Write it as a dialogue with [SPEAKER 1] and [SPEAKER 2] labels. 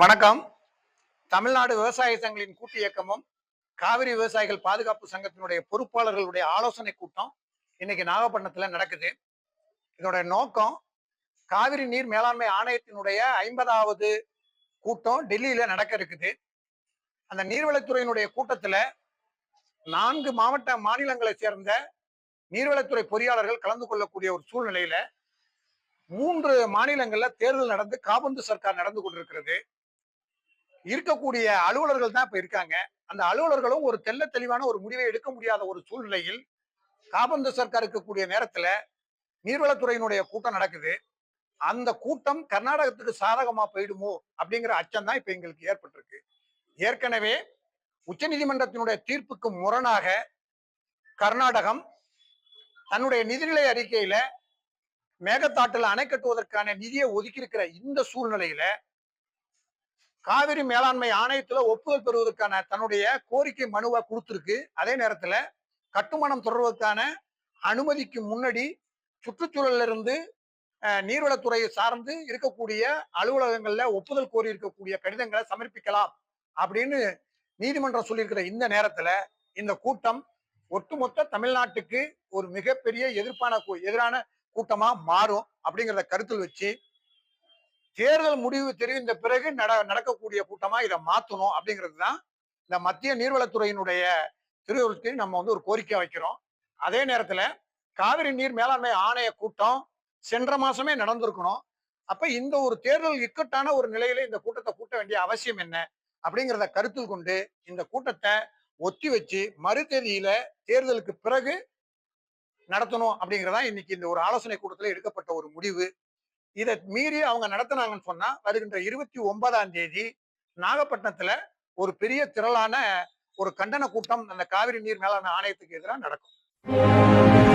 [SPEAKER 1] வணக்கம். தமிழ்நாடு விவசாய சங்கங்களின் கூட்டு இயக்கமும் காவிரி விவசாயிகள் பாதுகாப்பு சங்கத்தினுடைய பொறுப்பாளர்களுடைய ஆலோசனை கூட்டம் இன்னைக்கு நாகப்பட்டினத்துல நடக்குது. இதோட நோக்கம் காவிரி நீர் மேலாண்மை ஆணையத்தினுடைய 50வது கூட்டம் டெல்லியில நடக்க இருக்குது. அந்த நீர்வளத்துறையினுடைய கூட்டத்துல 4 மாநிலங்களை சேர்ந்த நீர்வளத்துறை பொறியாளர்கள் கலந்து கொள்ளக்கூடிய ஒரு சூழ்நிலையில 3 மாநிலங்கள்ல தேர்தல் நடந்து காபந்து சர்க்கார் நடந்து கொண்டிருக்கிறது. இருக்கக்கூடிய அலுவலர்கள் தான் இப்ப இருக்காங்க. அந்த அலுவலர்களும் ஒரு தெள்ள தெளிவான ஒரு முடிவை எடுக்க முடியாத ஒரு சூழ்நிலையில் காபந்து சர்க்கார் இருக்கக்கூடிய நேரத்துல நீர்வளத்துறையினுடைய கூட்டம் நடக்குது. அந்த கூட்டம் கர்நாடகத்துக்கு சாதகமா போயிடுமோ அப்படிங்கிற அச்சம் தான் இப்ப எங்களுக்கு ஏற்பட்டிருக்கு. ஏற்கனவே உச்ச நீதிமன்றத்தினுடைய தீர்ப்புக்கு முரணாக கர்நாடகம் தன்னுடைய நிதிநிலை அறிக்கையில மேகதாட்டுல அணை கட்டுவதற்கான நிதியை ஒதுக்கி இருக்கிற இந்த சூழ்நிலையில காவிரி மேலாண்மை ஆணையத்துல ஒப்புதல் பெறுவதற்கான தன்னுடைய கோரிக்கை மனுவை கொடுத்திருக்கு. அதே நேரத்துல கட்டுமானம் தொடர்வதற்கான அனுமதிக்கு முன்னாடி சுற்றுச்சூழல்ல இருந்து நீர்வளத்துறையை சார்ந்து இருக்கக்கூடிய அலுவலகங்கள்ல ஒப்புதல் கோரி இருக்கக்கூடிய கடிதங்களை சமர்ப்பிக்கலாம் அப்படின்னு நீதிமன்றம் சொல்லியிருக்கிற இந்த நேரத்துல இந்த கூட்டம் ஒட்டுமொத்த தமிழ்நாட்டுக்கு ஒரு மிகப்பெரிய எதிரான கூட்டமா மாறும் அப்படிங்கிறத கருத்தில் வச்சு தேர்தல் முடிவு தெரிவித்த பிறகு நடக்கக்கூடிய கூட்டமா இதை மாத்தணும் அப்படிங்கிறது தான் இந்த மத்திய நீர்வளத்துறையினுடைய திருவுருக்கு நம்ம ஒரு கோரிக்கை வைக்கிறோம். அதே நேரத்துல காவிரி நீர் மேலாண்மை ஆணைய கூட்டம் சென்ற மாசமே நடந்திருக்கணும். அப்ப இந்த ஒரு தேர்தல் இக்கட்டான ஒரு நிலையில இந்த கூட்டத்தை கூட்ட வேண்டிய அவசியம் என்ன அப்படிங்கிறத கருத்தில் கொண்டு இந்த கூட்டத்தை ஒத்தி வச்சு மறு தேதியில தேர்தலுக்கு பிறகு நடத்தணும் அப்படிங்கிறதா இன்னைக்கு இந்த ஒரு ஆலோசனை கூட்டத்துல எடுக்கப்பட்ட ஒரு முடிவு. இதை மீறி அவங்க நடத்தினாங்கன்னு சொன்னா வருகின்ற 29ஆம் தேதி நாகப்பட்டினத்துல ஒரு பெரிய திரளான ஒரு கண்டன கூட்டம் அந்த காவிரி நீர் மேலாண்மை ஆணையத்துக்கு எதிராக நடக்கும்.